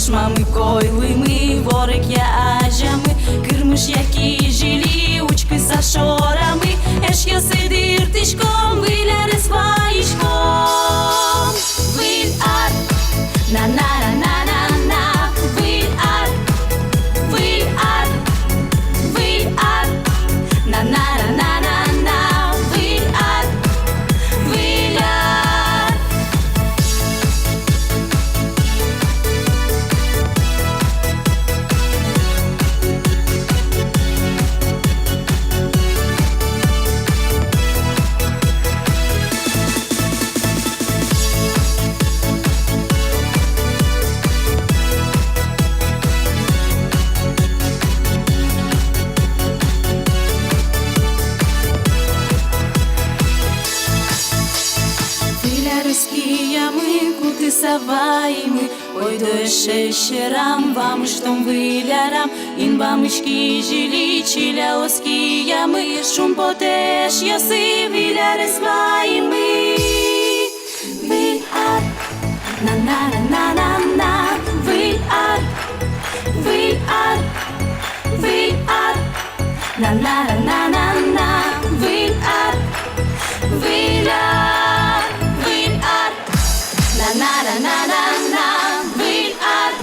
Мами койлими, ворик я ажами, кирмиш які жилі, учки за шорами, еш я сидир тишком, виляри сваїшком. Виль ар, на-на-на-на-на-на, виль ар, виль ар, виль ар, на-на-на-на-на-на, виль ар, виль ар. Скиями, кути саваими, ой дöşe şeram, vamos tom vilaram, in vamishki jili, чиля оскиями, шум потеш, яси виляре сваими. Виль ар, на-на-на-на-на, виль ар, виль ар, виль ар, на-на-на-на-на, виль ар, виль ар. На-на-на-на-на, виль ар,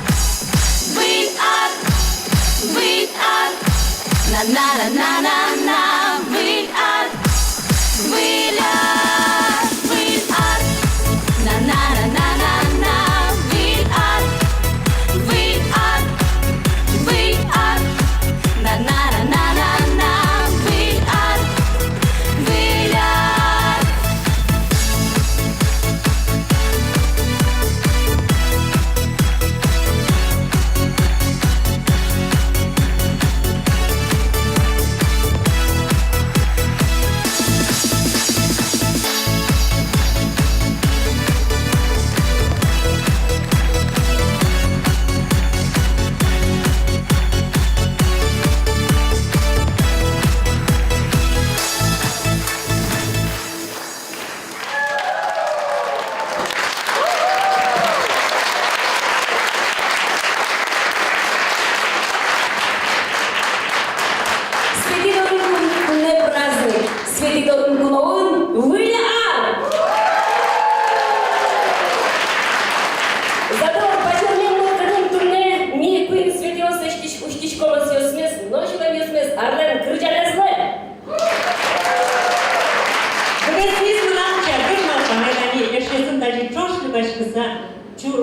виль ар, виль ар, на-на-на-на-на, виль ар, виль ар, виль ар, на-на-на-на-на, виль ар, виль ар, виль ар, на-на-на-на-на, виль ар, виль ар.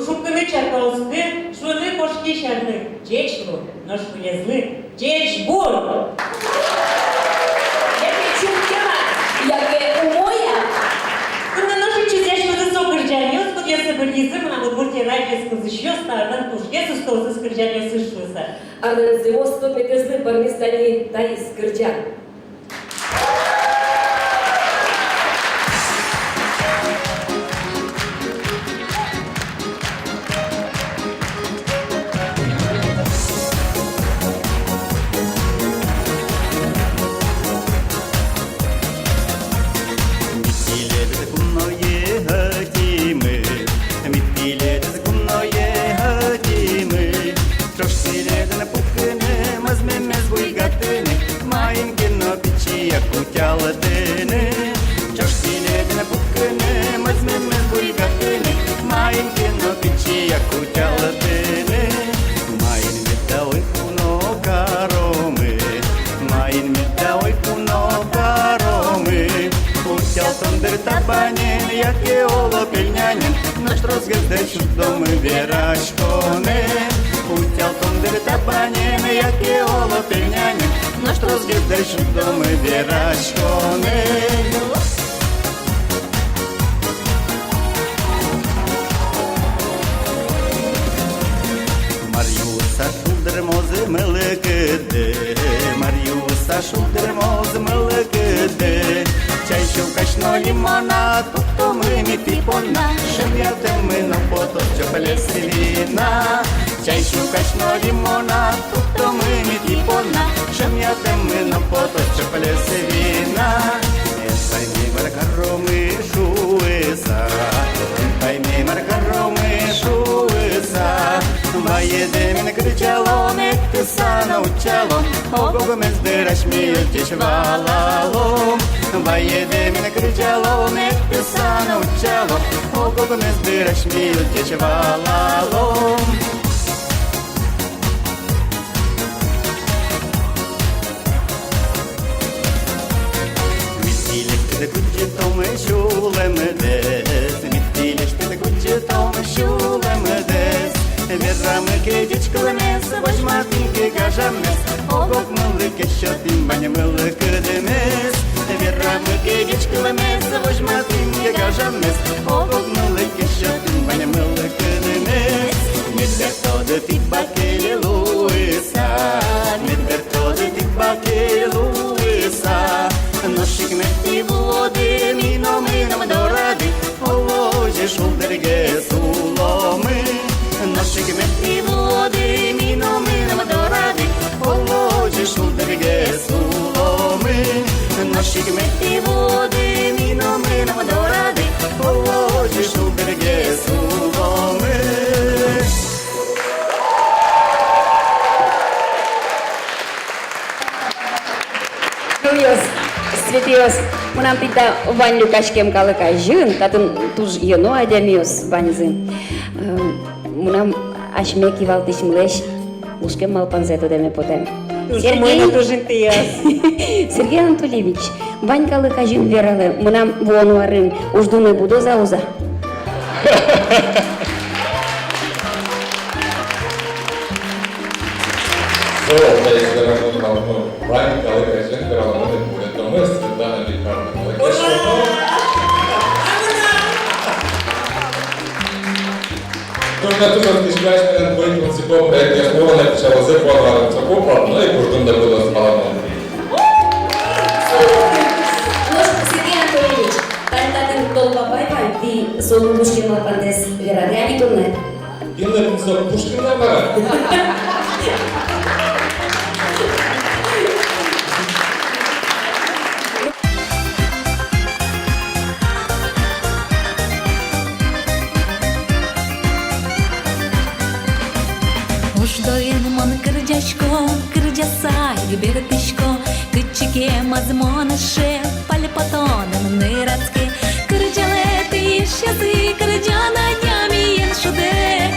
Шуканы чарпалысты, шуны кошки шарны, чечну, ножку язлы, чечбур. Яке чуття, яке умоя. Кына наши чизяшны засок иржаньёс, куд я сабылизы, мына вот бурте райфес кузыщёс, тардан тушке сустовсы скыржаньёс сышшуса. Арын зевосту метезлы парнистани таис кыржан. Трошки ледена пукне, мазме мез буйгатыны, маим кен розгезде чудом вірашкони, утялком дивитапані, як і голопівняні, наш розгезде чудом вірашкони. Mariusa şuldırmoz mılıkıdı, Mariusa şuldırmoz mılıkıdı. Чай шукашно лимона, тут ми мітипона, шем'ятами на фото, що плесвіна. Чай шукашно лимона, тут ми мітипона, шем'ятами на фото, що плесвіна. Пойми маркароми шуеса, пойми маркароми шуеса. Vayedemin kırçalom etti sana uçalom, Ogogum ezdiraş mi öteş valalom. Vayedemin kırçalom etti sana uçalom, Ogogum ezdiraş mi öteş valalom. Mittileşti de kuccetom şulemedes, Mittileşti de kuccetom şulemedes. Вірами кидічкленес, возьматинки кажамес, Огок милики, що тимбані милики демес. Вірами кидічкленес, возьматинки кажамес, Огок милики, що тимбані милики демес. Мідбертоди ти бакелі луиса, Мідбертоди ти бакелі луиса. Ношик меті води, міном доради, Оложі шулдерге суломи. Наші меті води, міном доради, Оложі шулдерге суломи. Наші меті води, міном доради, Оложі шулдерге суломи. Светиос, мунам тита Вань Люкашкем калыка жын, татын туж йоно адемиос ваньзы. Мунам ашме кивалтиш млеш, лушкем малпанзето деме потем. Сергей Анатольевич, Вань калыка жын вералы, мунам вонуарын, уждуны будо зауза. Вань калыка жын вералы, мы Светлана Лихарна. Нужно тут размещать на твоим принципом, проект я снова написала за квадратом закопа, но и кождом добыла с малым. Сергей Анатольевич, тантатын толпапай ти солун Пушкин малпандес верады алитунны. Инна принцип Пушкина бара. Уждоен мон кырджачко, кырджаса гбертишко, кычике мазмонаше, пальпатоном нырацке, кырджалети ещесы, кырджана днями еншуде,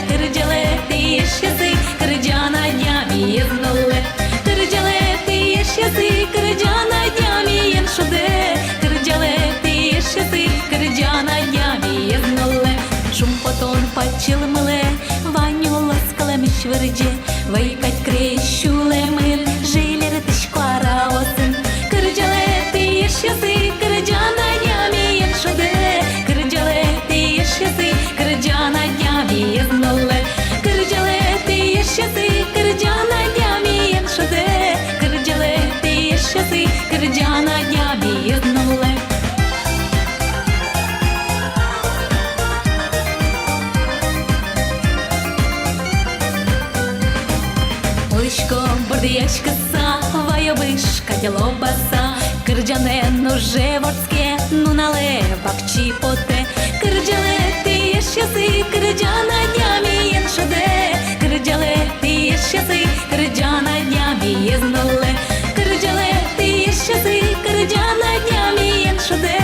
кырджалети ещесы, кырджана днями езнуле, кырджалети ещесы, кырджана днями еншуде, кырджалети ещесы, кырджана днями езнуле, шумпотон пачилмле, Ваню ласкалами швырдже, вайкать крещулемын, жилер тышкара осын, кырджалети ещесы, кырджана днями еншуде, кырджалети ещесы, кырджана днями езнуле, кырджалети ещесы, кырджана днями еншуде, кырджалети ещесы, кырджана днями езнуле. Бордияшкаса, вайобишка ділобаса, кирджанен уже ворске, ну нале бакчі поте, кирджалети ещеси, кирджана днями єншоде, кирджалети ещеси, кирджана днями єзнуле, кирджалети ещеси, кирджана днями єншоде,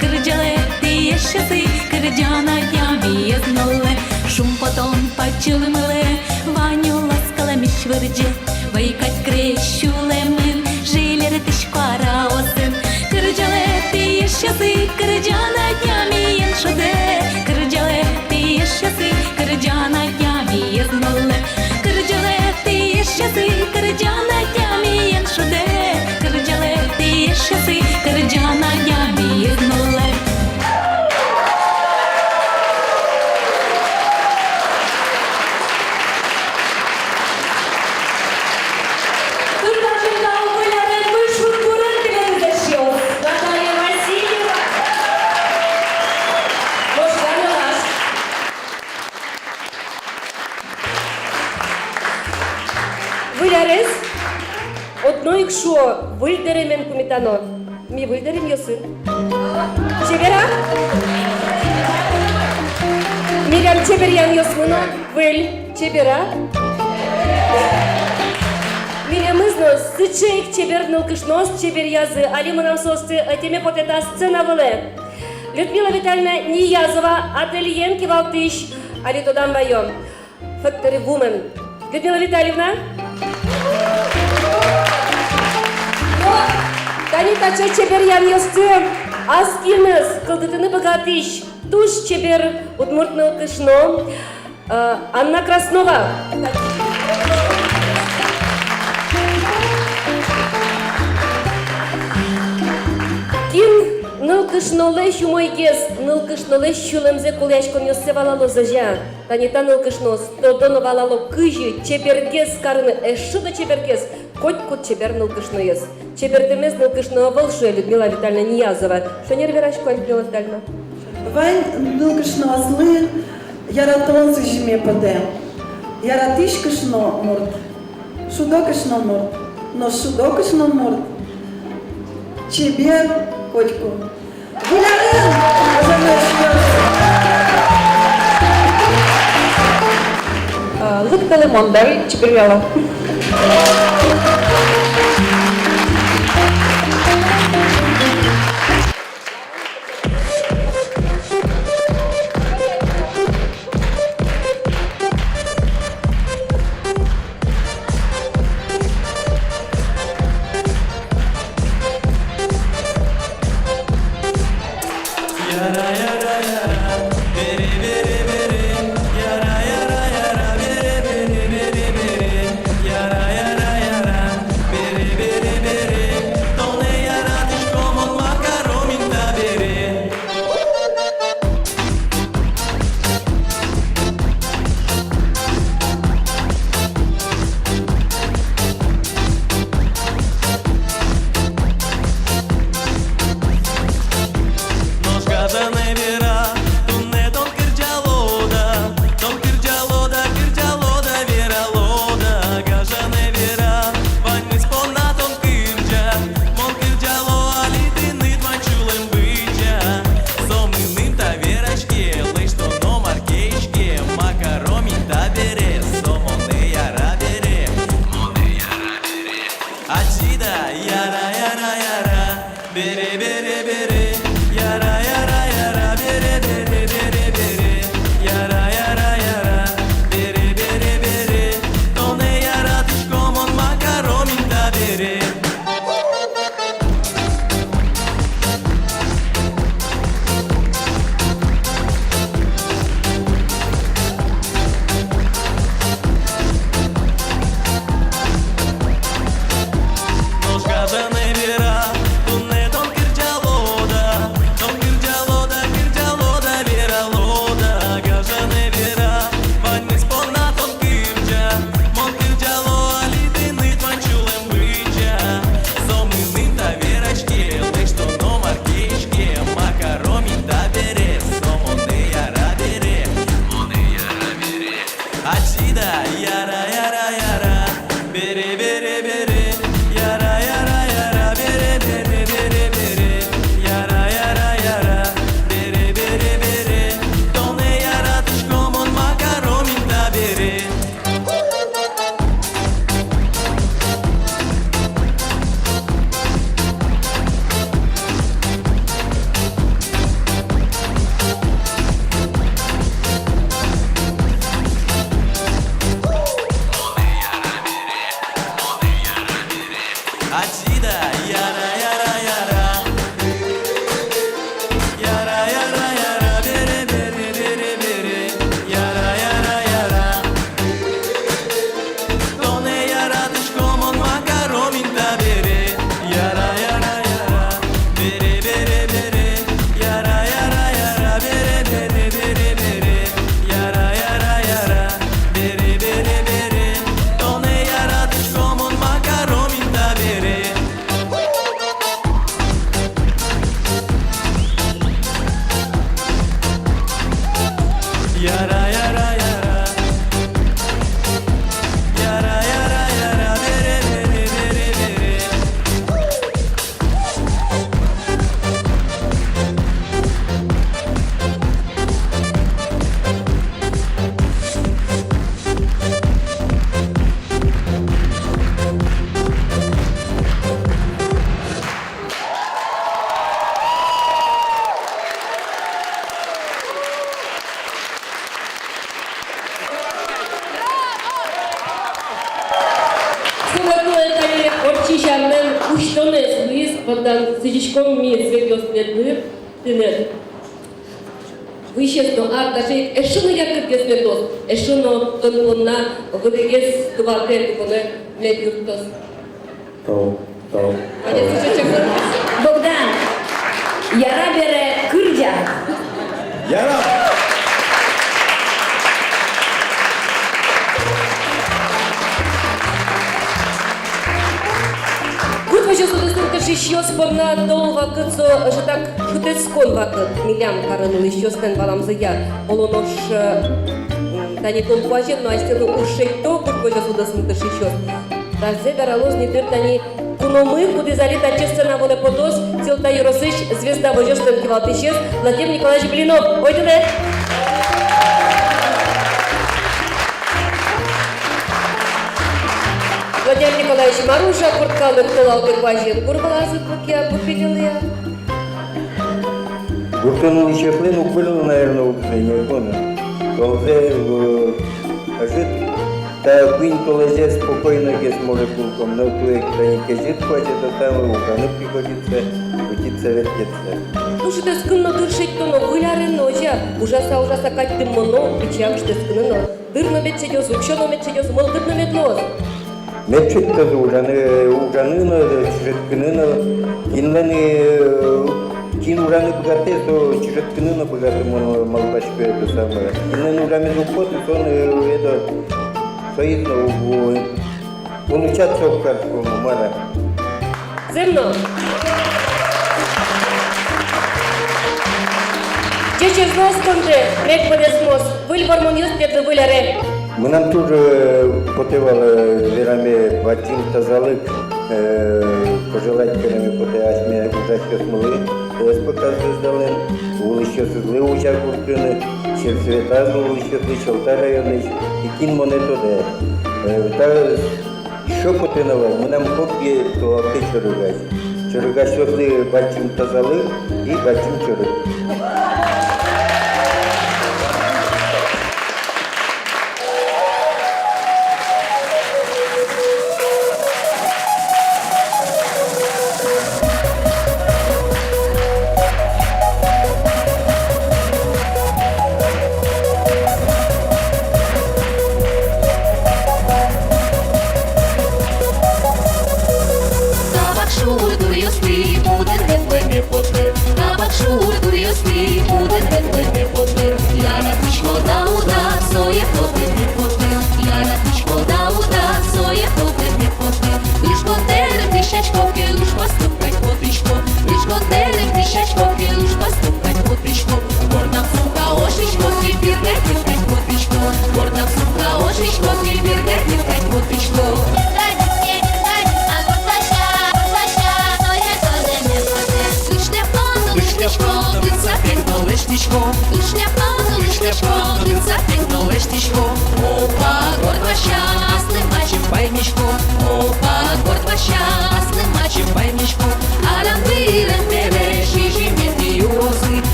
кирджалети ещеси, кирджана днями єзнуле, шум потом пачилимле, Ваню ласкалами швирдже, вайкать крещулемын, жилер тышкара осын, кырджалети ещесы, кырджана днями еншоде, кырджалети ещесы, Вилярес, одно якщо вильдеремен кумітано, мі вильдерем йоси. Чебера? Мірям чеберян йосмина, виль, чебера? Мірямизно, сичейк чебернул кишнос, чеберязы, али мы нам состы, этими потета сцена выле. Людмила Витальевна Ниязова, ательен кивалтыш, али тодам вайом. Factory Woman. Людмила Витальевна? Танита чеберян йосты, аскинес, кылдытыны богатыш, туш чебер удмуртнул кишно, Анна Краснова. Кин нылкышноле шумойгез, нылкышноле шулемзе кулешкон йосевалало зажа. Танита нылкышнос, тодоновалало кыжи, чебергез карыны, эшуда чебергез, коть-кот чебер нылкышноез. Чебертемез нылкышного волше Людмила Витальевна Ниязова. Что не рверашку, Людмила Витальевна? Вань нылкышно азлы, яратон зажиме паде. Яратишкышно мурт, шудокышно мурт, но шудокышно мурт. Чебер, котьку. Вилярен! Лык Талимон, Давид Чеберялов. Куштонес Луис Богдан сычечком ми свет светлы тынет. Вычестно арташи эшуно якып есметос, эшуно тонлунна выдегес туварте тупоне медюртос. Тау. Богдан, яра бере кырджа. Яра! Gut văzut să descurcă și eu spărna două vacăță, și tak șuteți scon vacă, miliam care nu le știu stând valam să ia, olonoș, dar ne tot poajet, nu ai stelu ușei to, gut văzut să descurcă și eu. Dar zebera los ne dărt ani, cu nomâi, cu dezalit acest scenă vole potos, ți-l tai rosiși, zvezda văzut stând chivaltișez, Vladimir Nicolae Bilinov, uite-te! Владимир Николаевич Маруша, курткалы ктылал бекважин, курбалазы пуке, бупилилыя. Гуртонун ишеплен уквылыл, наверное, уквылын, не помню. Толзе ажит, та куин толезе спокойно гес может кулком, но туек та не кезит хватит, а там и уканы приходится учиться вертеться. Ну что ты скынно дыршить то, но выляры ноча, ужаса кать ты моно, печак, что скынно, дырно мет чедёс, учёно мет чедёс, молдырно мет лос. Мепчетті ұғанына, чүреткінына, кенләні кен ұғаны бұғаты, со чүреткінына бұғаты малбашқы это самое. Кенләні ұғаны зұқпоты, соны это союзно получаться в карту мара. Земно. Чече знос конте, мек подесмос, выль вармониос петлы выляре. Ми нам дуже потивали вірами батьків та залик, пожелателями поте асмі ужасько смоли, СПК звездален, вулище Сузли уча куртини, Черсвіта вулище Чолта районний, і кін монето де. Та що потинало, ми нам хоп'є, то авти чорогась. Чорогась сьогодні батьків та залик і батьків чорог.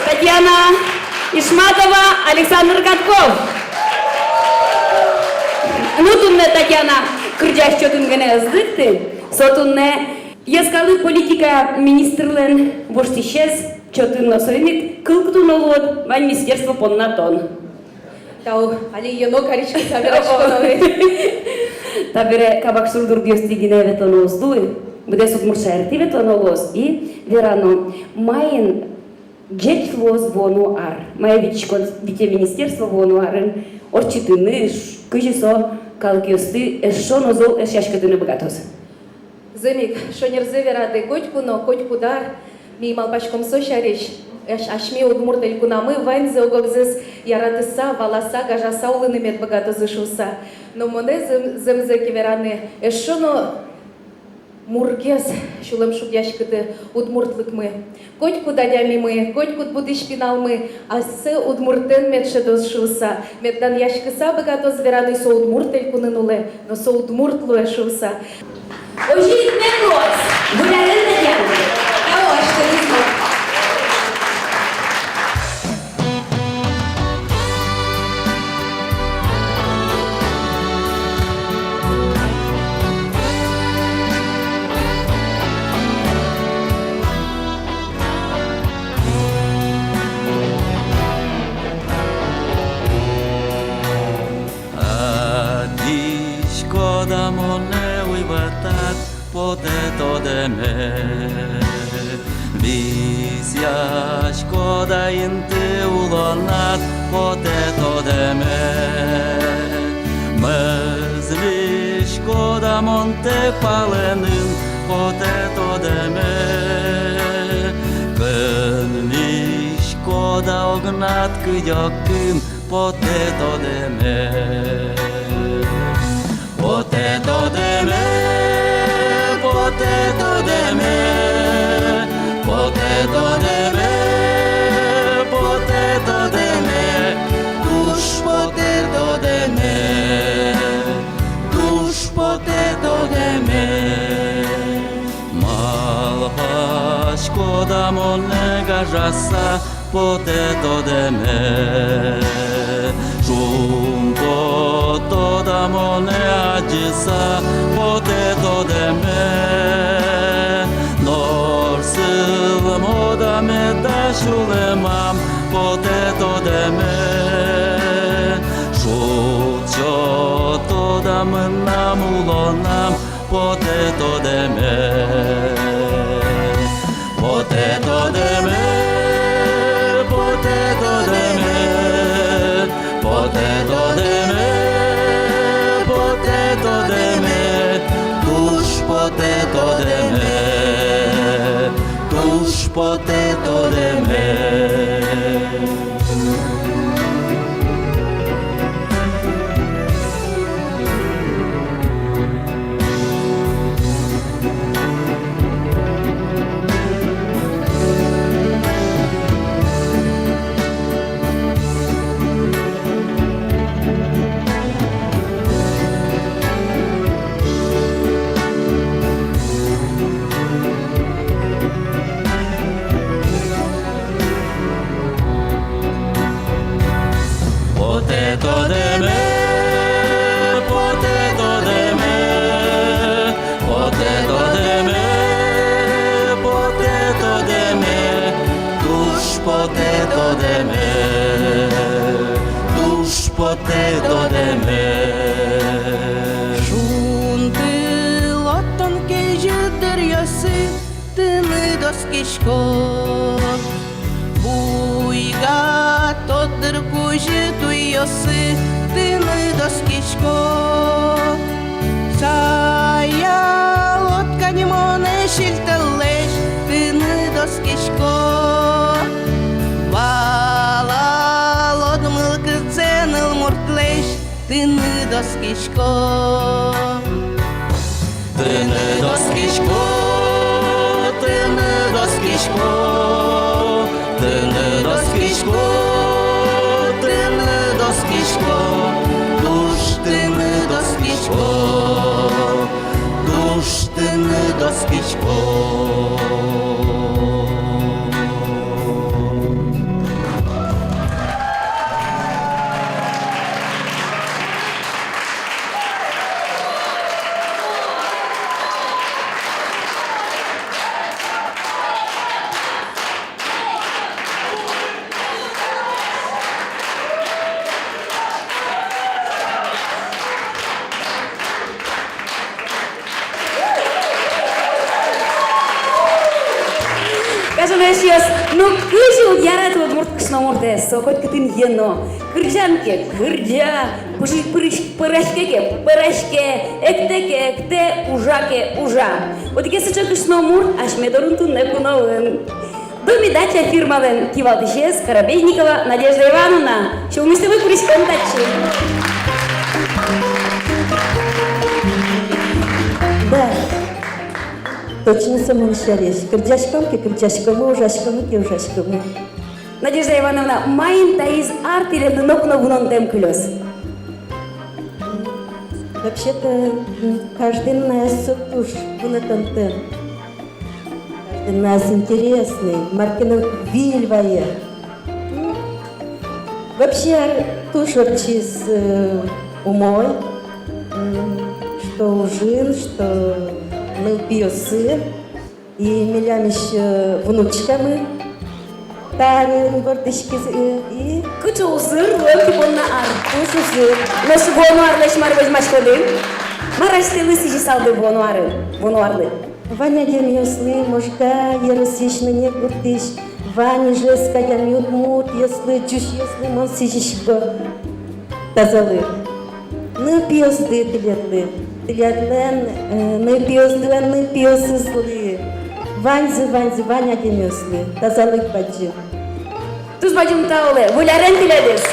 Татьяна Ишматова, Александр Катков. Ну тунне Татьяна кырджаш чотунгене ыздыкты, сотунне ескалы политика министрлен воштишез чотунно сойник кылктун олуот вань министерство поннатон. Тау, али ено каричка сабирачко. Табире кабак сурдур гёстигине ветонос, ветоноздуй, буде судмуршерти ветонолос и верано майын 20 январь 2015 года Джет воз вону ар. Моя вице-министерство вону арын. Орчитыны, кыжисо, калкиосты, эшон озол, эшяшкатыны богатоз. Зымик, шонерзе верады котькуно, котькудар, ми малпачком сошариш, ашми удмуртель кунамы, вайнзе огогзес, яратыса, валаса, гажаса улынымет богатозы шуса. Но моне зымзеки вераны, эшоно мургез, шулым шубяшкыты удмуртлык мы. Котьку дадями мы, котьку будиш пинал мы, а се удмуртен мет шедоз шуса. Метдан яшкыса богатоз вераны со удмуртель кунынуле, но со удмуртлуе шуса. Hoje negócio, mulher da diabo. Eu acho que eles vão. Шкода моне уйватат потето деме. Визя шкода инти улонат потето деме. Мезли шкода монте паленин потето деме. Кынли шкода огнат кыдякын потето деме. Potato de me, potato de me, potato de me, potato de me, dush potato de me, dush potato de me. Malva škoda monega žasa, potato de me. Junto da mone acisa, potato de me. Norsil moda me da shulemam, potato de me. Шучо то да мынам улонам, potato de me. Potato de me, potato de me. Potato de me, potato de me, dush potato de me, dush potato de me. Potato de me, potato de me, potato de me, potato de me, dush potato de me, dush potato de me. Шунты лоттон кежидер ясы, тыны доскишко. Буйга тоддыр кужи туйосы, тыны доскишко. Сая лотка немоне шилтелеш, тыны доскишко. Вала лодмыл кыценыл муртлеш, тыны доскишко. Тыны доскишко, тыны доскишко. Тыны доскишко, тыны доскишко, душ тыны доскишко, душ тыны доскишко. Gracias. Ну, кыжыл яратып мурткышна мурдес. Хоть кытын ено. Кыржанке, кыржа. Пыжи пырашкеке, пырашке. Эктеке, экте, ужаке, ужа. Вот таки сыча кышна мур, ашмедорун тунне куновын. Домидача фирмален Кивалтышес, Коробейникова, Надежда Ивановна. Что мы с тобой куришком тачи? Да, точно самому шариш. Кырджашком, кырджашкому, ужашкому, ужашкому. Надежда Ивановна, майын таиз арт или нокно вунон тем клёс? Вообще-то, каждый нас туш вунатантен. Каждый нас интересный, Маркина Вильвая. Вообще, туш вообще с умой, что ужин, что мы пьесы, и милямищ внучками, тарин, гордышки, и... Кычы узыр, локи бонна ар. Кыч узыр. Носы бону арлаш мар возьмаш коды. Марашты лысы жисалды бону ары. Бону арлы. Ваня демьёслы, можга, еросишны не куртыш, Ваня жеска ямют мут, если чуш, если мон сижишко тазалы. Ну пьёсды тилетлен, ну пьёсы злы. Ваньзы, Ваня демьёслы, тазалы баджи. Туз бачым таулы, вулярен тиледес.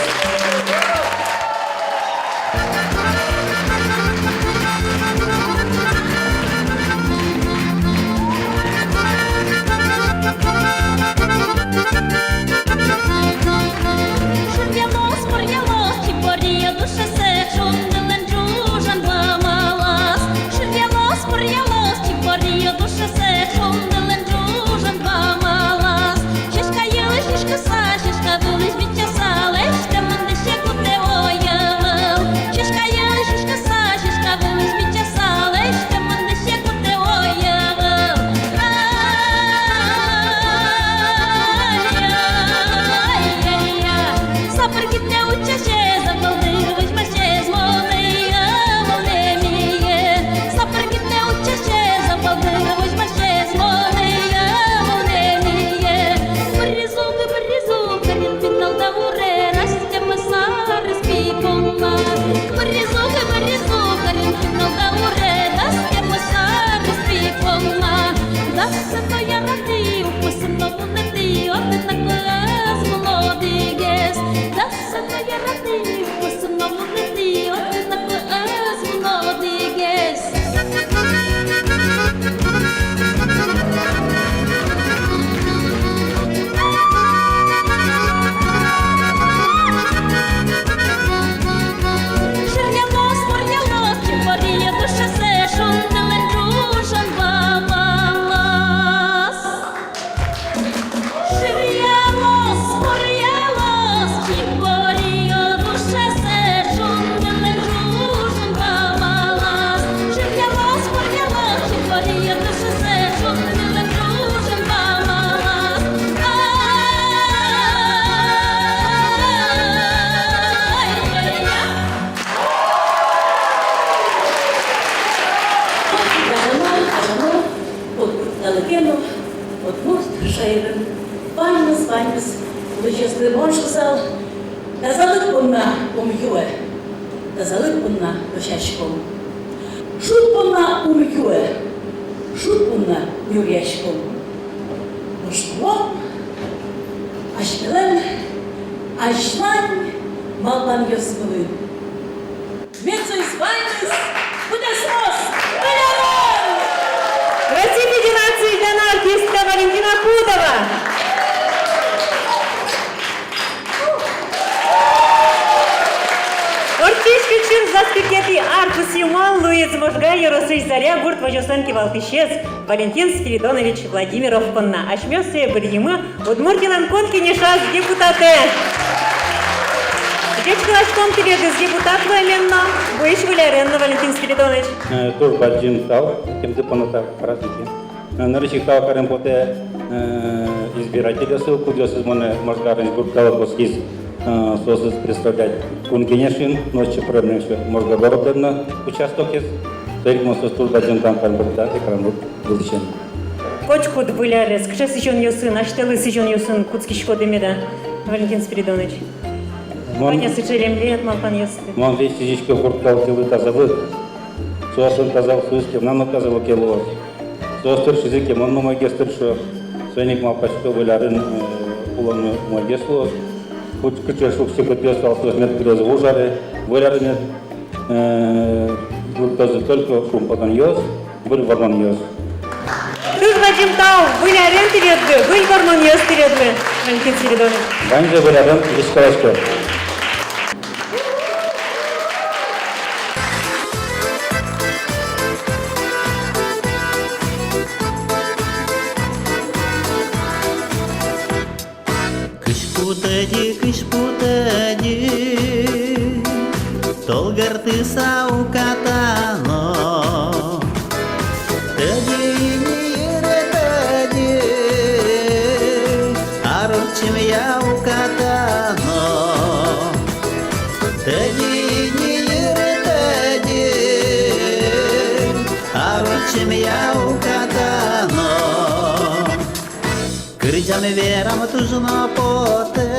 Тазалык бунна умюэ, тазалык бунна дошачком. Шут бунна умюэ, шут бунна юрячком. Ушло, ашмелен, ашлань, малбан ёсмылы. Мецу извайныс, будесмос, Валерон! Россия Федерации для артистка Валентина Пудова. Ортичка чин заскрипети Аркус Юмал, Луиз Можга, Яросыч Заря, Гурт Вajосан Кивалтышес, Валентин Спиридонович Владимиров Понна, Ашмёсы Бельемы, Удмуртилан Конкинешас, депутаты. Девочка Лачком Кирегас, депутат Валенно, Буиш Валеренна, Валентин Спиридонович. Тур Баджин стал, кем-то понатал праздники. Наричик стал каремпоте избирателя ссылку, дёсыз моне Можгарен Гурткала Боскиз, сосыз представлять Кунгенешин, ночи проблемши Можгабородевна участок есть. Тойк мостос Тур Баджин там каремпоте, экран будущем. Кочку дбылярес, кша сычон ёсын, аштелы сычон ёсын, куцки шкодемеда, Валентин Спиридонович. Ваня сычелем лет, малпан ёсты. Мон вести здесь курткал килы тазавы. Сосын тазал сыским, нам наказал кело. Состер шизике, мон магистр шо. Соник малпачко вылярын уланы магисло. Путь кыча шукси подписал, что мет грозы ужары. Вылярын тоже только шум потом ёс, был варман ёс. Туз Вадим Тау, вылярын тиредли, был варман ёс тиредли, Валентин Спиридонович. Бence вылярын искалашко. Кыш путади, толгар ты саукатано. Тади не тади, аручим я укатано. Тади не тади, аручим я укатано. Кричами верам тужно поте,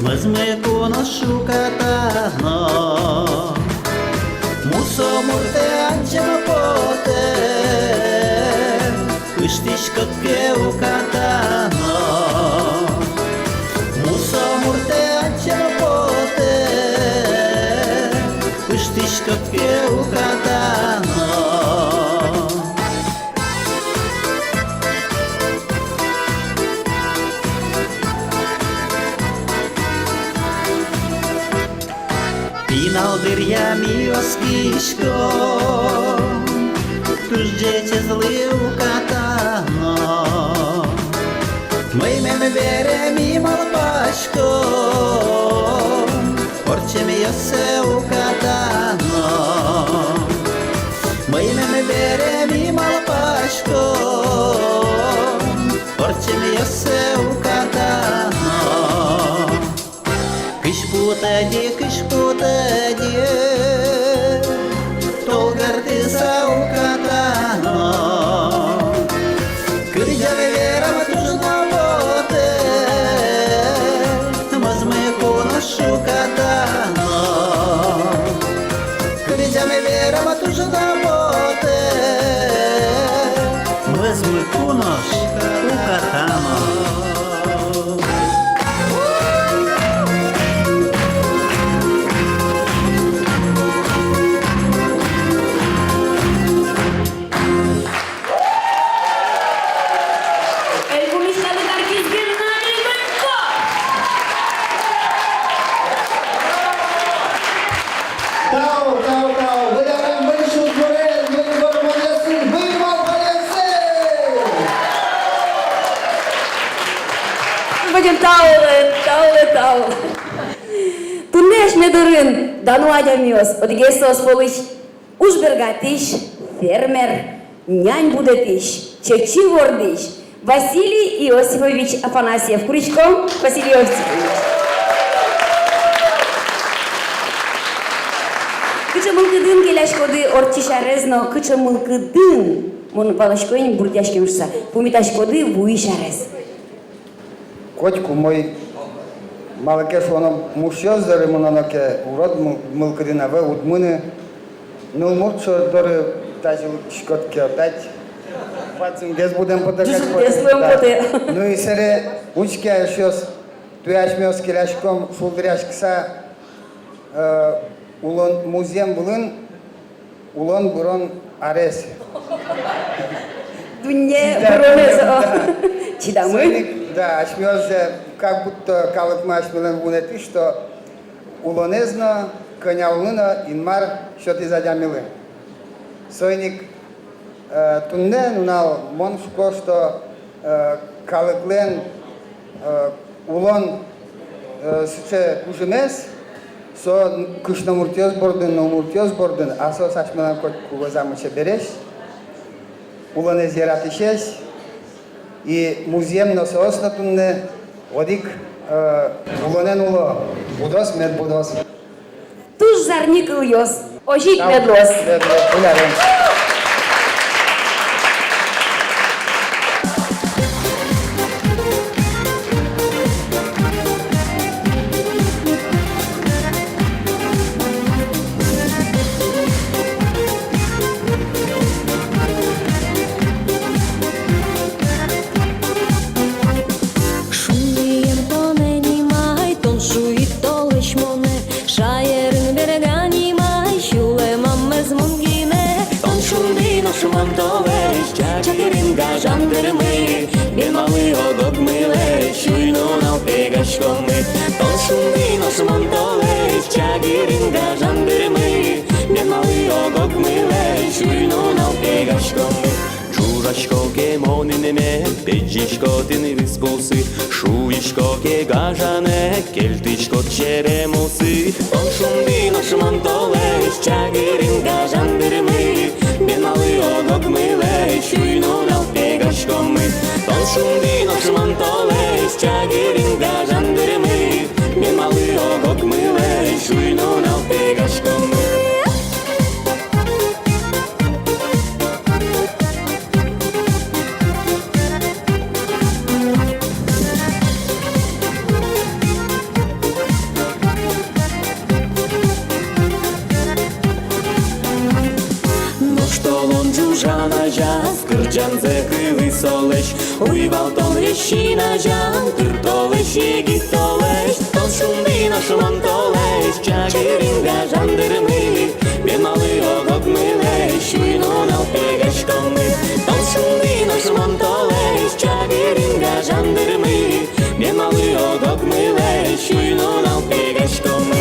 мазме коношу катано. Мусо мурте анчема поте, кыштишко кеу катано. Мусо мурте анчема поте, кыштишко кеу катано. Пинал я миоскишко, туж дети злые катано. Мы верим и малпачко, порчем ёсе катано. Мы верим и малпачко, порчем ёсе катано. Кыш путади, толгар ты саукатано. Кырджаве верам тужно боте, мазме коношу катано. Кырджаве верам тужно боте, мазме коношу катано. Вадим Тау. Тунеш медурын, дану адямиос, одгесос полыш, ужбергатиш, фермер, нянь будетиш, чечи вордиш, Василий Иосифович Афанасьев. Крючком Василий Иосифович. Кыча мылкыдын келяшкоды ортишарезно, кыча мылкыдын, мон валашкоин бурдяшкем ушса, пумиташкоды буишарез. Котку мой малакеш воно мушьёз дары мононоке урод мылкыдынаве удмыны нылмуртшо дары тажил шкотке опять пацан гез будем потакать. Ну и сере учке ашьёс туяшмёс келяшком шулдыряшкса улон музем булын улон бурон арес. Дунье буронезо. Чидамы? Да, ашмёзе как будто калыкма ашмелен вунети, что улонезно, коняулына, инмар, что ты задямилы. Сойник тунне нунал моншко, что калыклен улон сыче ужемес, со кышномуртёз бордын, номуртёз бордын, а со сашмелен котку возамыче береш, улонез яратышеш, и музеем носоос на тунне одик улонен уло будос мед будос. Туж зарникл йос, ожик медлос. жандырмы, мен малы огок мылы, шуйнун пегашкомы. Тоншумды ношмон толы, чагиринга жандырмы, мен малы огок мылы, шуйнун пегашкомы. Чурашко ке монинеме, педжишко тин виспусы, шуишко ке гажане, кельтишко черемусы. Тоншумды ношмон толы, чагиринга жандырмы, мен малы огок мылы, шуйнун пегашкомы. Тоншумды ношмон толы, чагиринга жандырмы, мен малы огок мылы, шуйнун пегашкомы. Жана жаз, кырджан зекы солеш, уйвал тон решина жан, кыр толеш, еги толеш, тон шумды нашуман толеш, чагиринга жандырмы, мен малы огок мылеш, уйнун пегашкомы. Тон шумды нашуман толеш, чагиринга жандырмы, мен малы огок мылеш, уйнун пегашкомы.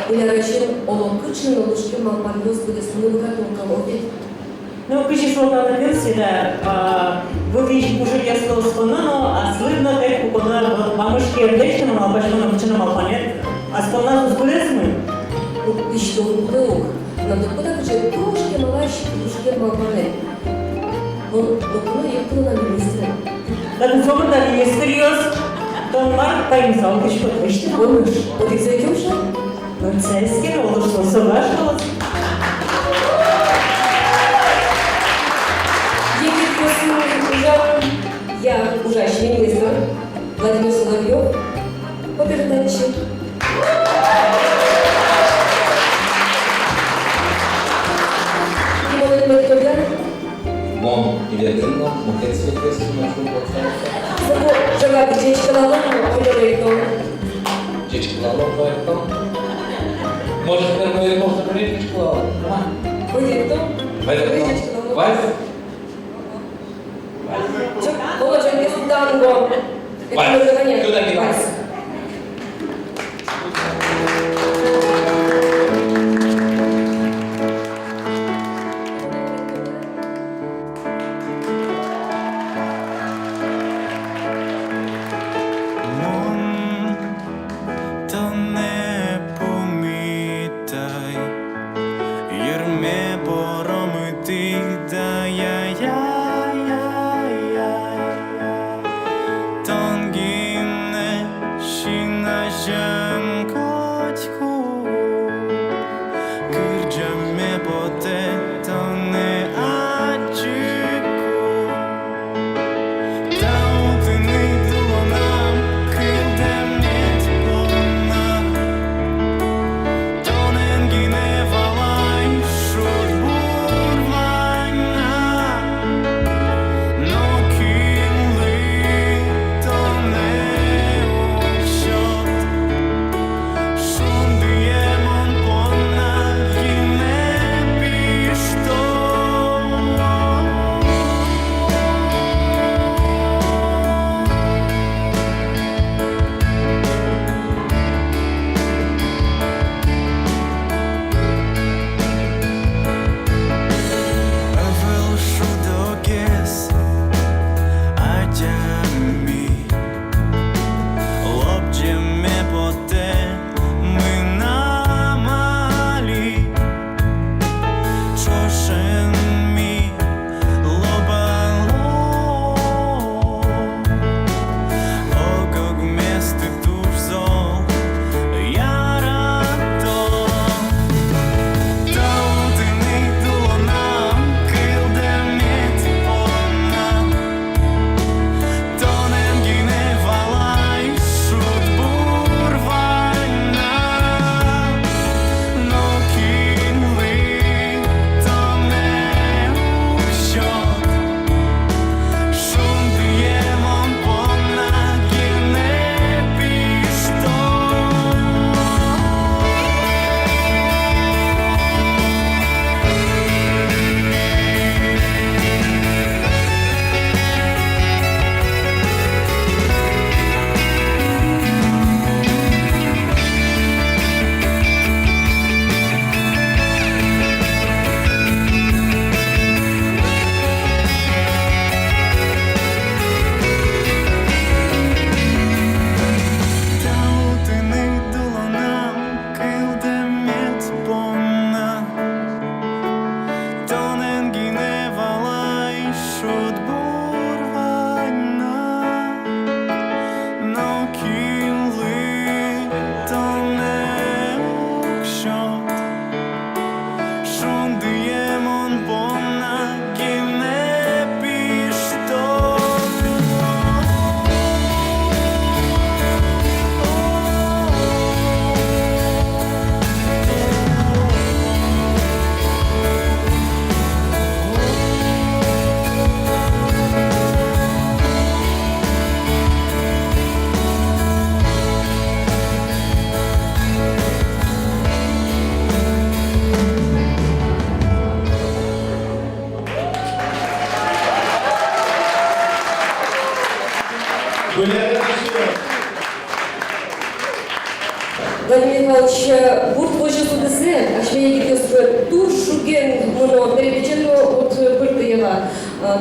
Улярашин олонкычын олушки малпарьёз буде смылга толкалоги. Ну, кыжи шолтаны версияда, выглядит уже ясно успонано, а слышно как укона мамышки ердечным, а башкона вчина малпанет, а спонано сбылес мы. Еще углок. Нам куда же трошки малащик, трошки малпанет. Он окно ехал на министра. Так зомы да министриос, то марк поимсал кышко твешти помыш. Вот их зайдем же? Ну, цельский олушло, соглашалось. Я ужасный министр Владимир Соловьев по передаче. Мон, билетін мон, мұхет сөйтесіз, мұхет сөйтесіз. Жаға жечкалалым, ойларайдым. Жечкалалым байықтым. Может, мен мой можно говорить жечкалалым? Ойдеттім. Вальс? Ола жангес танго. Вальс. Куда кидать? Tangine Владимир Иванович, бурт вожу судесе, аж меня гидес тур шуген муно перепечено от Быртыева.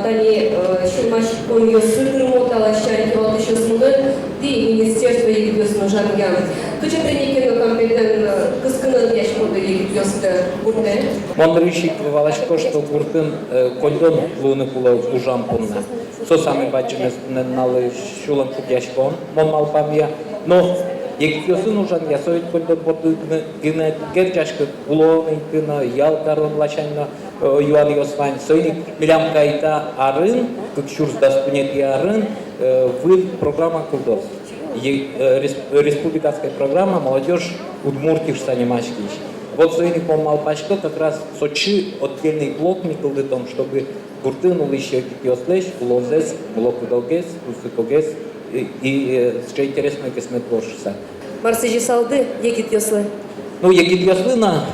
Тани шурмаш коньо сытырмотала щанки вот еще смуган, ты министерство гидес ножаргам. Куча треники на компетен кыскынан яш моды гидес бурте. Мондрышик валашко, что буртын кондон луны кула ужам помна. Со сами бачим налы шулан кудяшкон, мон малпамия, но Египетин ужан ясоит кондон борды гинет герчашка улоны кына ялкарон лачайна юан йосвань сойник милям кайта арын кучурс даспунет арын вы программа кулдос. Республиканская программа «Молодежь Удмуртии Санимашкич». Вот Сойник Малпачко как раз Сочи отдельный блок Николды том, чтобы Гуртын еще Кипиослеш, Улозес, Блокудалгес, Усыкогес и что интересно, косметворшися. Марсижи салды, егит йослы. Ну, егит йослына,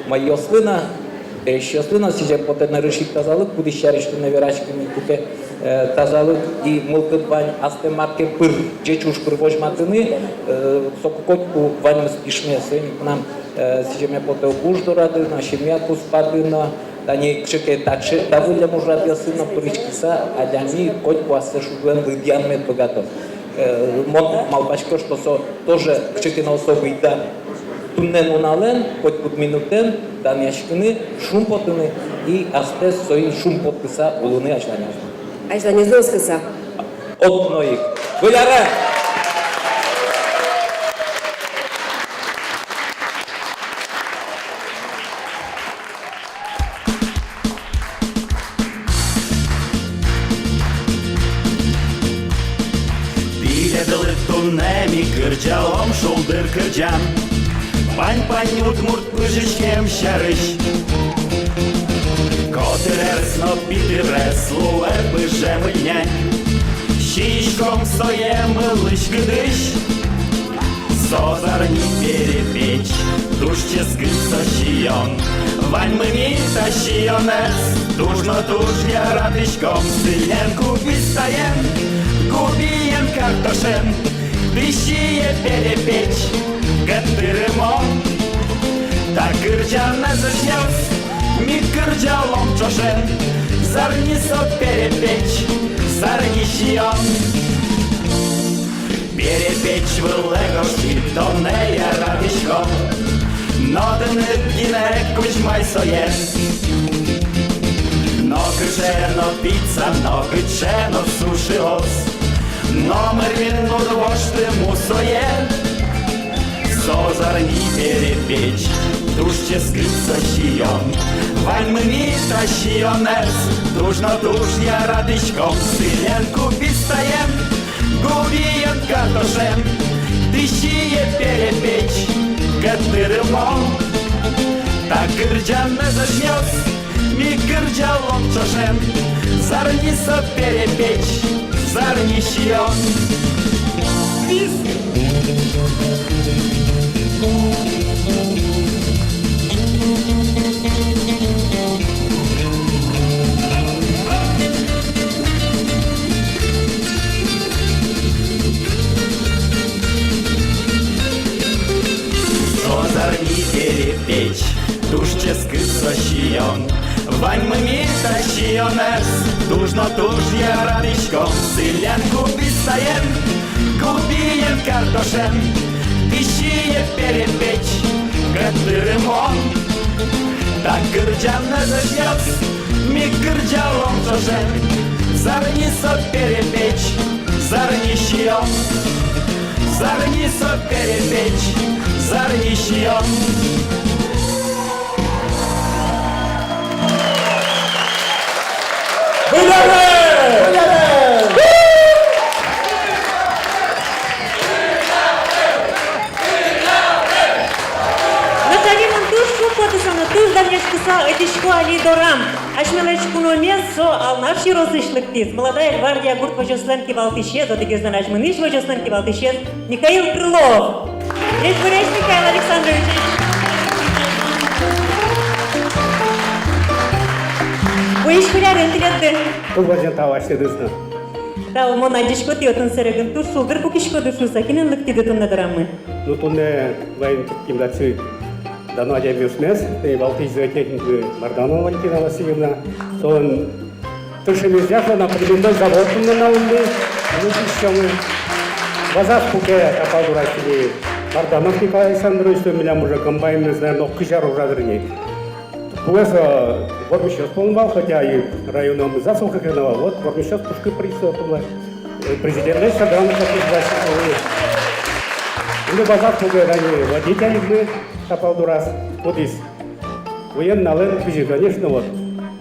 моя слына, еще слына, сейчас потом на решит тазалык, будешь шаришь на верачками купе тазалык и мулкадбань астемарке пыр, джечуш пырвож матыны, сококотку вань спишме, к нам сейчас я потом уждорады, на щемяку спадына, они кшеке такше, да вы для мужа сына пыричкиса, а для них котку асешугуэн выдьянмет богатов. Мон малпачко, что тоже кшеке на особый да. Туннен унален, хоть под минутен, да няшкины, шум потыны и астес соин шум подписа у луны ажданяжны. Ажданя злоскаса. От многих. Гуляра! Биледали туннеми кырджалом шулдыр кырджам. Пань-пань удмурт пыжичкем щарыш. Котырерс, но питырес, луэр пыжем ильнянь. Щишком соем лыш гдыш. Созар не перепечь, душче скрыться щион. Вань мы не тащионец, душно душ я радышком. Сыленку пистаем, губием картошем. Дыщие перепечь. Гатырымон, так кырджана зажнёс, ми кырджалом чошен, зарнисо перепечь, зарнищион. Перепечь вылегошки, то не я радишком, но дны гине кучмай соен. Но кышено пицца, но кычено сушиос, но мэрвину двошты мусоен. Созар не перепечь, душче скрыться щион. Вань мы не тащионец, дружно душ я радышком. Сыленку пистаем, губием картошем. Дыщие перепечь, гатырымон. Так кырджана зажнёс, ми кырджалом чошем. Зарнисо перепечь, зарнищион. Созар не перепечь, душче скрыться щион. Вань мы не тащионец, душно туш я радышком. Сыленку пистаем, губием картошем. Дыщие перепечь, гатырымон. Так кырджана зажнёс, ми кырджалом чошем. Зарнисо перепечь, зарнищион. Зарнисо перепечь, зарнищион. Этичку Али Дорам, Ашмелечку Номес, со Алнаши Росышлык Тиз, молодая гвардия Гурт Вожосленки Валтышез, отыгезна Нажмыныш Вожосленки Валтышез, Михаил Крылов. Здесь Буряч Михаил Александрович. Вы еще рядом, ты. Уважаемый товарищ, Та мона дичко ти отын серегін туш шулдыр кукишко душу сакинен лыктиды тунна дырамы. Ну, тунне вайн кимдаци дано адемиусмес, Балтийская техника Марданова Валентина Васильевна, сон тушимез яшо на предмет завод на умды, ну еще мы базар пуке капалдурачили Марданов Николай Александрович, что меня уже комбайн, не знаю, но кыжар урадырни. Пуэса вормищёс полнвал, хотя и районом засуха кенова, вот вормищёс пушкы присутствовала. Президент Леша Гранов, как и базар пуке ранее водители мы капалдурас, вот здесь. Военный кыжи, конечно, вот.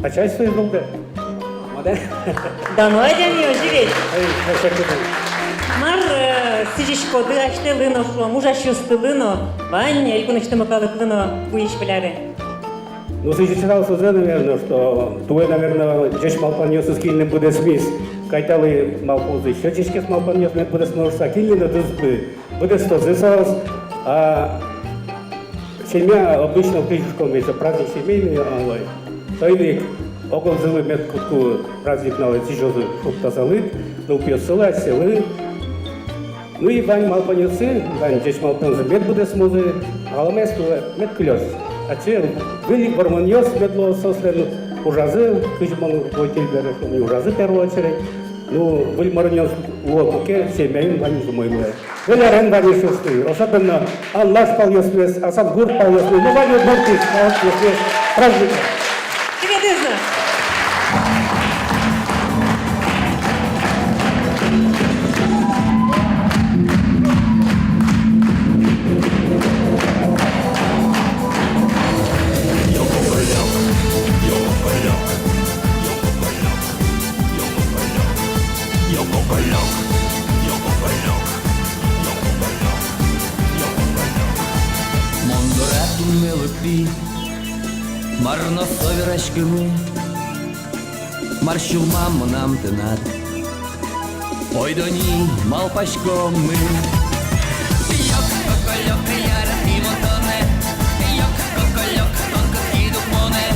Начальство издолга. Да ну адемиус живет. Мар сижишкоды аштылыно шло, мужа шустылыно, ваня и кунштымакалыклыно буиш беляре. Ну, сочетал созе, наверное, что твой, наверное, здесь малпаньёс с кильным буде смис. Кайталы малпозы, еще чешки с малпаньёс, нет буде сножса, кильный дызбы. Буде стозысалось, а семья обычно в крышком, это праздник семейный, тайник, около зылы меткутку праздник на тяжелый шуптазалы, ну, пьёсылы, селы. Ну и вань малпаньёсы, вань здесь малпаньёсы, мет буде смозы, а ламесту мет клёс. А че были барманьёс медло сослен ужазы, кыжман войтельбер, не ужазы в первую очередь. Ну, были барманьёс лопуке, семьяин вань зумоймы. Были рен вань шусты, особенно анлаш палёсмес, асан гур палёсмес, ну вань мортис, палёсмес, праздника. Тебе дызно. Марно совірашками, маршу маму нам тинат. Ой, доні, малпашкоми. Йок, кокольок, яра і мотоне. Йок, кокольок, тонко кидук моне.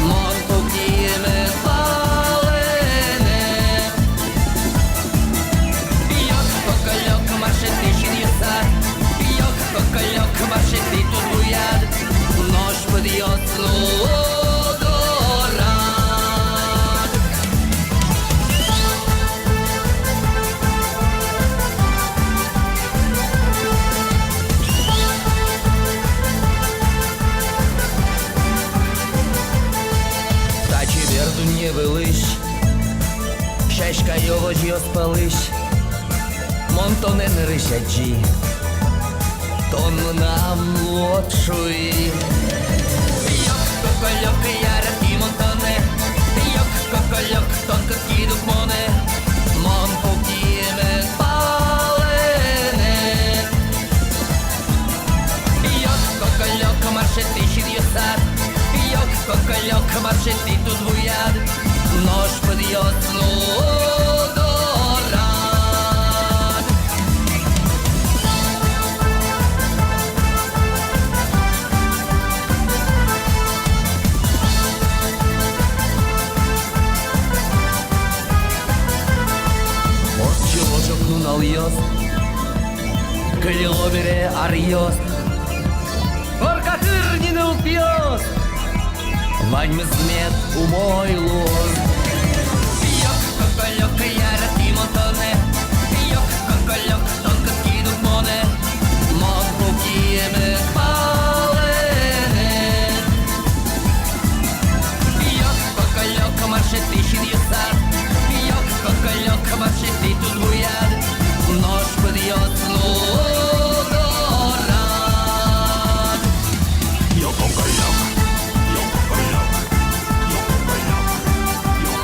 Мон покіме палене. Йок, кокольок, марше ти шин'єсад. Йок, кокольок, марше ти тут буяд. Нож под'йоцну дорад. Та чи верду не вилиш, шешка його ж йо спалиш, монтоне не ришаджі, тон нам лотшуй. Кокольок, яра і монтоне. Йок, кокольок, тонко кидук моне. Мон покіме палене. Йок, кокольок, марше ти шин'єсад. Йок, кокольок, марше ти тут буяд. Нож під'йоцну дорад. Alıyoruz, Kılobire arıyoruz, Orkatır nini upiyoruz, Vanьмыз мед умойлуз. Йок, кокольок, яра и мотоне. Йок, кокольок, тонко кидук моне. Мон покиеме палене. Йок, кокольок, марше ти шин'єсад. Йок, кокольок, марше ти тут буяд. Нож під'йоцну дорад. Йок, кокольок, йок, кокольок, йок, кокольок, йок,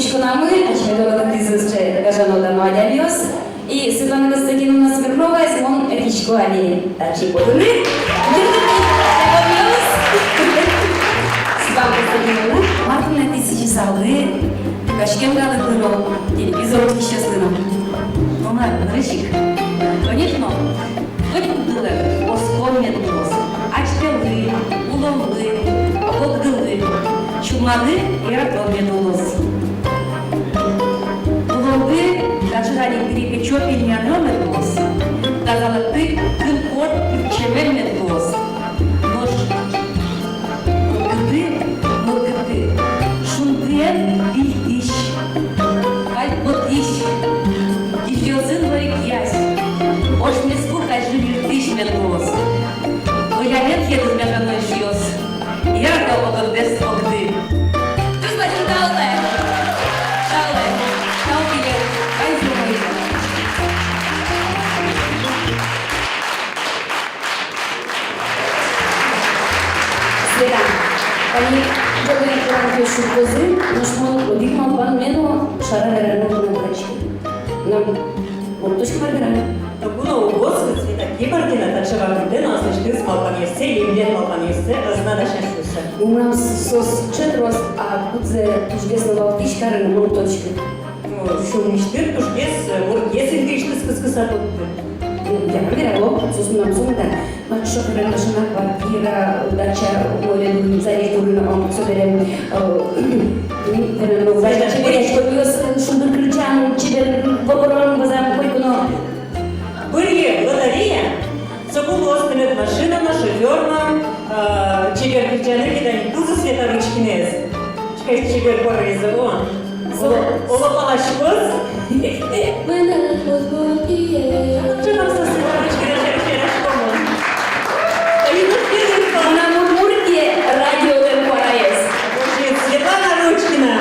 Мишконамы, Ачмедова Тизусче, Гажанова Мадямиос, и Светлана Константиновна Смирнова, Симон Ричко Али. Тачи поданы. Светлана Константиновна, Мартина тысячи салы, Кашкем Галакуро, телевизор счастливым. Мама, Рычик. Конечно, хоть было, оскомет нос, ачтелы, уловы, ободгылы, чумады и ракомет нос. Уловы, даже ради перепечет пельмянёмет нос, тазалаты, кылкот, чемельмет нос. Нож, мылгыды, шунтен, бильдищ, альботищ, диффиозын варик ясь. Ош мне скука жили тысяч метрос. Но я нет еду с мяжаной шьёс. Я ракал потом без огды. Господин Тауле! Тауле! Тауле! Кайзу моего! Света, они делают раньше шубозы, но шмон удивил пан мену шарарарарну на врачке. Нам вот точка маргара. Bunu ugos, Sveta Kibarkina, tačava videno, slečti smo panjese i vljetno panjese, zna da še sluša. У нас сос четрос, а кудзе тужгесно валтиш карен мурточки. Шум ништир, тужгес, мургес ингришты скыскыса тутты. Я проверяла, сос нам сумда. Мать шофера машина, квартира, дача, море, зарежь дурина, он соберем. Чеберечко, пьес, шумдыр ключан, чебер, поборон, базам, койкуно. Были лотерея, собуло осталет машина, шоферна, чебер кричаны, кидани тузы Света Рычкинез. Чекай, чебер порезово. Ола палашкоз. Чебер со Света Рычкинез, Она мурмурки радио Лемпараес. Светлана Ручкина.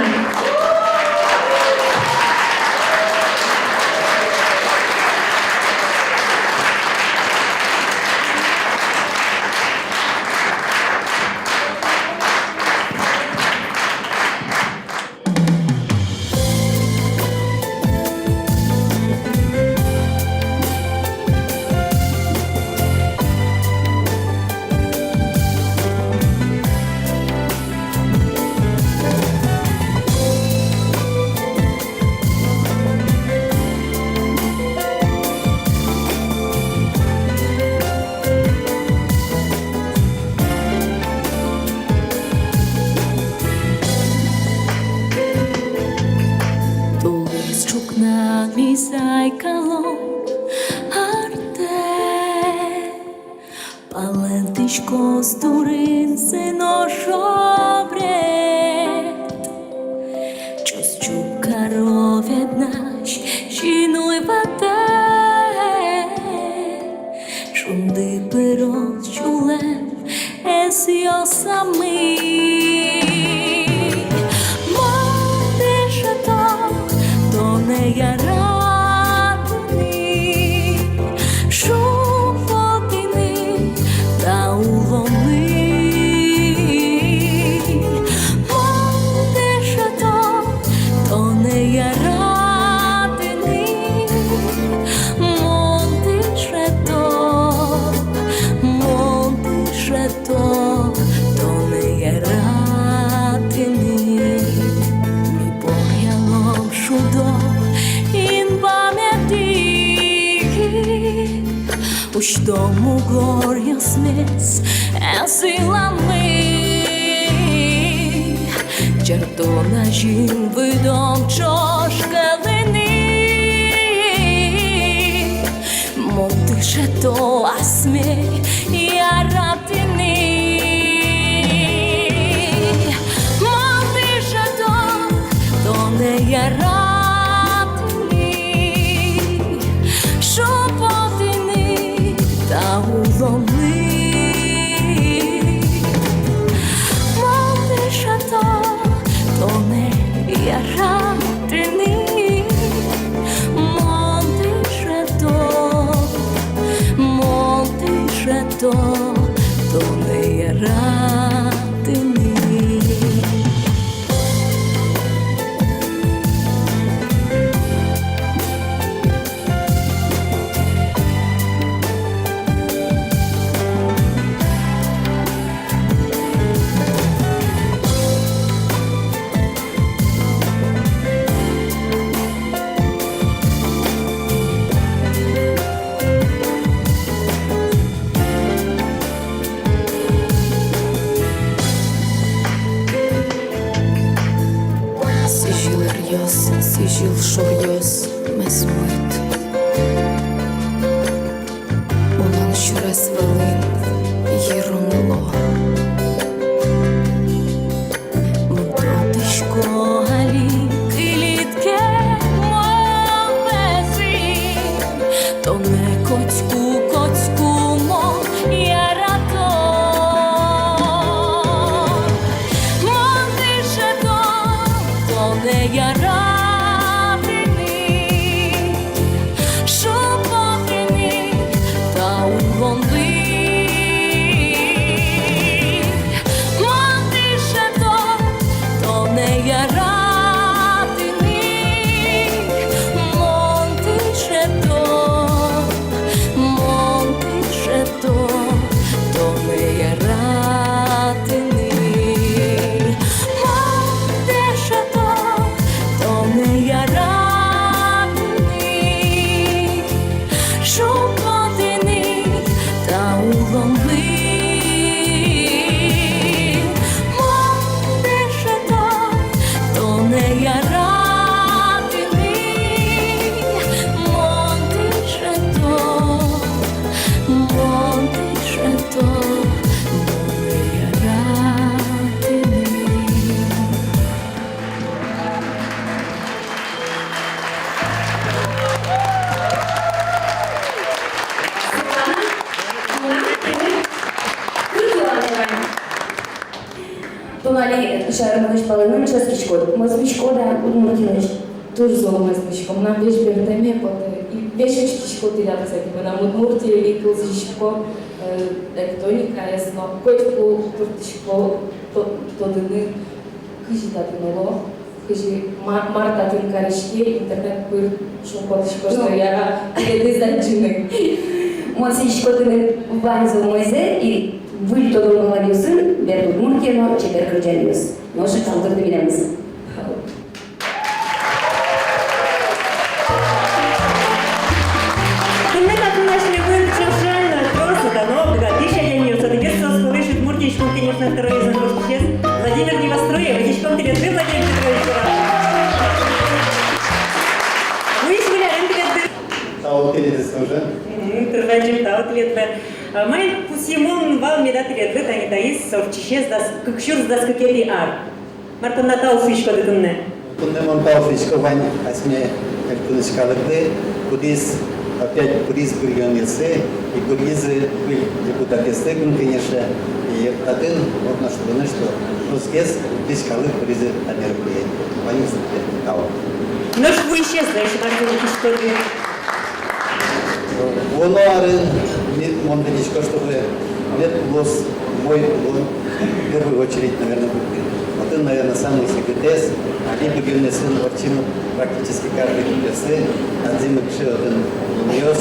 Palentiško sturin se nošobret, čas čukaro vednaš, žinuj vate, šundy perot čulem, esi osami. Modiša to ne jara. Uși domnul gloria smes, esilami, Certona jin vydom čoškalini, Montiše to asme jaratini, Montiše to ne jaratini. To ne jaratini. Mayos sigil şoryos mesmut Olan şures valin yerunlo Mutotishko gali kilitke mobezi To ne kocku mo yarato не яратини, шупотини та угонди. Монтише то не яратини, монтише то не яратини. Тонали шармалыш палыным шаскичко, мазбичко да удмуртилыш. Тоже зло мазбичко, нам вещь бердеме поте и вещичко ти да се типа на удмуртие и кылзичко тектоника ясно. Којко туртичко то дни кажи да тиноло, кажи марта тин каришки интернет пыр шопотичко што ја иде заджине. Мазбичко тин ванзо мозе и Вы todo молодежи, берут муркино, чекер крыжаниус. Ножик алдыр дебилемиз. Кымны катынашны быр чыршайна, просто дановга, тиша яниуса, дегер сос слышит муртичком, конечно, терроризм исчез. Владимир Невостроев, Витичком Телетры, Владимир Петрович Урал. Вы ишвиля энтелетры. Тау теледес уже. Тырвачым тау телетры. Май пусимон вал медателетры танитаис совчищез дас кыкшурс дас кыкели ар. Мартон натал фишко дытынны. Кундемон тау фишко вань асме калкунышкалыкты, кудис опять кудис бурьёнился, и кудизы были депутатесты, конечно, и татын вот на что было, что русскес фишкалык кудизы американцы. Вань тау. Нож вы исчезли, если Мартон фишко дытынны. Онуары Монтенечко, чтобы нет голос мой он в первую очередь, наверное, будет. Вот он, наверное, самый секретес, а либо сын варчину практически каждый купесы, один решил один нес,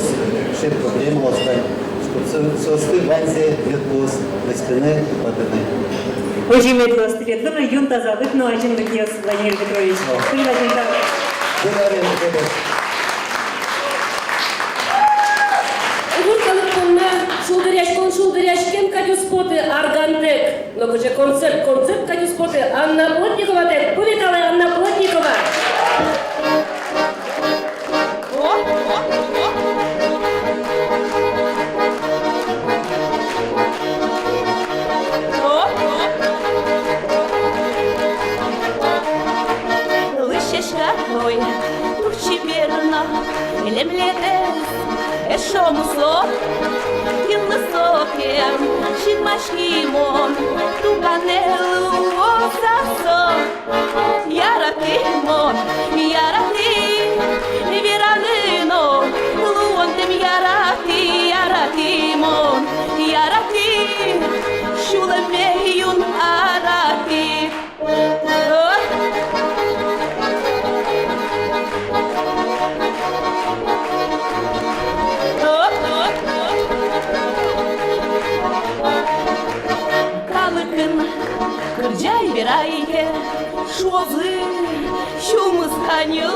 решил проблему оставить, чтобы состы ванзе нет голос на стены поданы. Очень медленно стрелять. Думаю, юнта забыт, но один выгнес Владимир Петрович. Шулдыряшкен кадюспоты Аргантек. Но уже концерт кадюспоты Анна Плотникова тек. Повитала Анна Плотникова. Лышешка ой, турчи берна, лемлетес, эшо мусло. Высокие, шимашкимон, туганелу осасо. Яратимон, ярати, виранino, луондем яратимон, ярати, шулемеюн арати. Кырджай берайке, шозы, шумыз канил,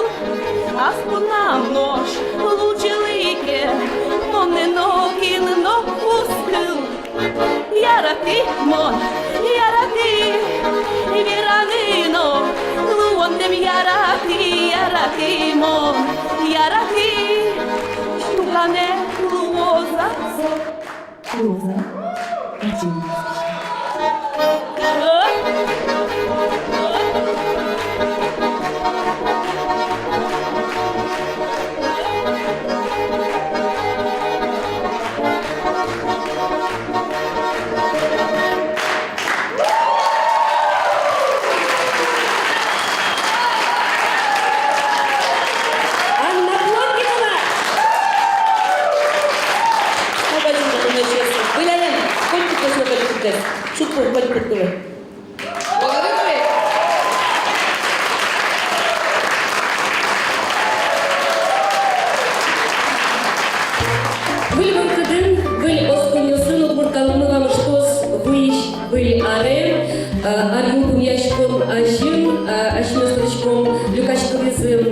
аспунам нож, лучелыке, но не ногин, но пускыл. Ярати, мон, ярати, веранино, луондем ярати. Роза. Катюня. Анна Плотникова! Побачимо, що ми чесно. Виляємо, ходьте точно калькуте. Шутку, калькутули. Благодарю. Выль варкадын, выль оскуньосын, отмуркалмылам штос, выль арем, арюкум яшком ажин, ашмёстричком люкашковизым,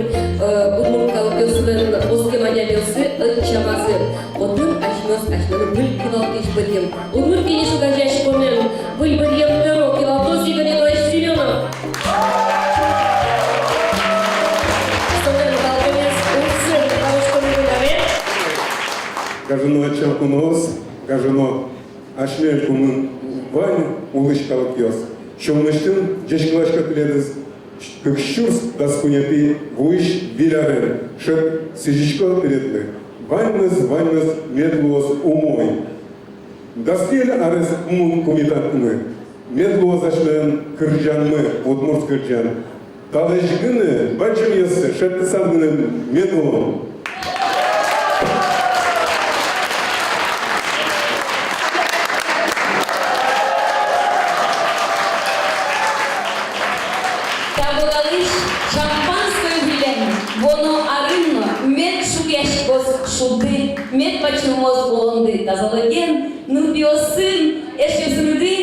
отмуркалкёслен, оскеманялёсы, отчамазым. Отын ашмёны выль килалтыш бырьем. Удмуркини шугажашкомем, выль бырьем перо, килалтос игонито ащилёна. Столен балконец, урсын, кавушкоми выляве. Кажено Чалкунос, кажено Ашмель Кумын Вань улышкалық йос. Шомныштын жешкылашка пиледіз күкшурс даскуняпи вуиш вилярен шеп сижичко пиледлы. Ваньмыз медлуос умой. Даскель арес умун комитатны. Медлуос ашмен кырджанмы, удмурт кырджан. Талышгыны бачым йосы шепті сабгыны медлуом. Шампанское вилен, воно арынно, мед шугяшкос шуды, мед пачумоз болонды, тазалаген, нубиосын, эшесрыды,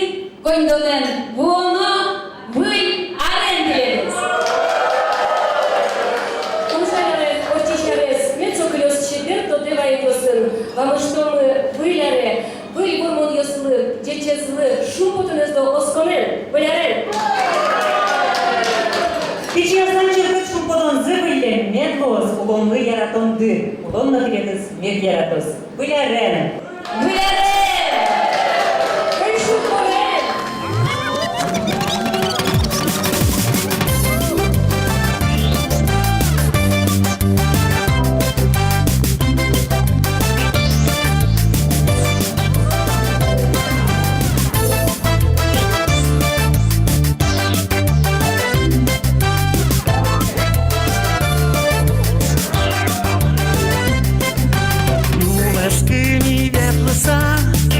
кондонен, воно, выль, арен келеміз. Консалярес, очишарес, мед соколёс чедер, то девай тосын, вамы что мы выляре, выль бурмон ёслы, дечезлы, шумпутынызды осконен, вылярен. Сейчас начнем шумподон зывылем, медлос, улонлы яратонды, улонна тиредіз мед яратос. Вылярен. Вылярен! Выль шумпорен!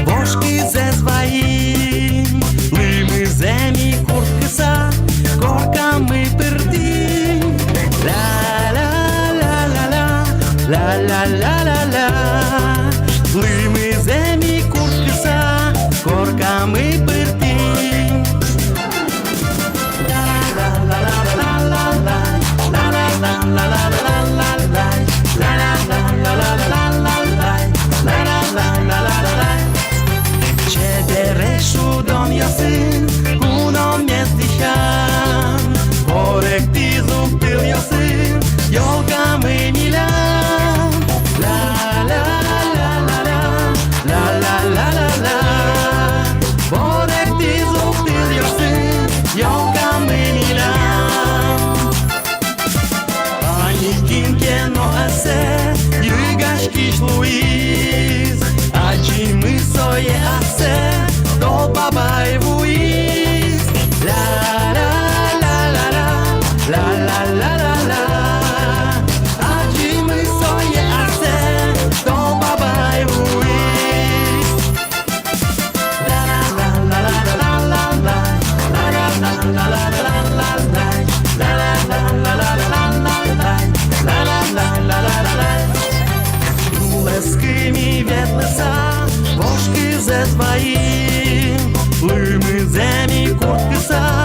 Бошки зезваїм, лими земі курткиса, корками пердим. Ла-ла-ла-ла-ла, ла-ла-ла-ла-ла, лими земі курткиса, корками пердим. Ла-ла-ла-ла-ла-ла, ла-ла-ла-ла-ла-ла-ла, ла-ла-ла-ла-ла-ла-ла. Чедерешу дом ясин, куном местищан, коректи зубил ясин, ёлками милян. Ла-ла-ла-ла-ла, ла-ла-ла-ла-ла, коректи зубил ясин, ёлками милян. Паникин кено асе, югашки шлуиз, мы сое асе, до бабай вуиз. Ла-ла-ла-ла-ла, ла-ла-ла-ла-ла, мы сое асе, до бабай вуиз. Ла-ла-ла-ла-ла-ла, ла-ла-ла-ла-ла-ла-ла, ла-ла-ла-ла-ла-ла-ла. Лескими ветлеса, бошки зезваїм, лими земі курткиса,